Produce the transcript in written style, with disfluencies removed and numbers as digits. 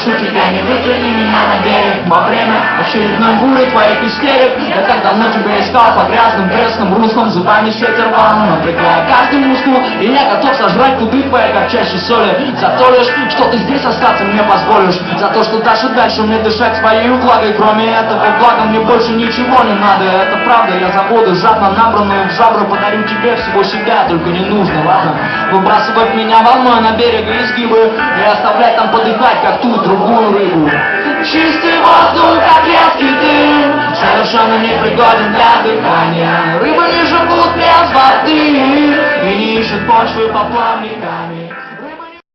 прошу тебя, не вытряни меня на берег во время очередной бури твоих истерик. Я так давно тебя искал по грязным пресным руслам, зубами ветер рвал, напрягая каждый мускул. И я готов сожрать куды твои, как чаще соли. За то лишь, что ты здесь остаться мне позволишь. За то, что дальше мне дышать своей влагой. Кроме этого блага мне больше ничего не надо. Это правда, я забуду жадно набранную в жабры. Подарю тебе всего себя, только не нужно, ладно? Выбрасывать меня волной на берег изгибы и оставлять там подыхать, как ту другую рыбу. Чистый воздух, как резкий дым, совершенно непригоден для дыхания. Рыбы не живут без воды и не ищут почвы под плавниками.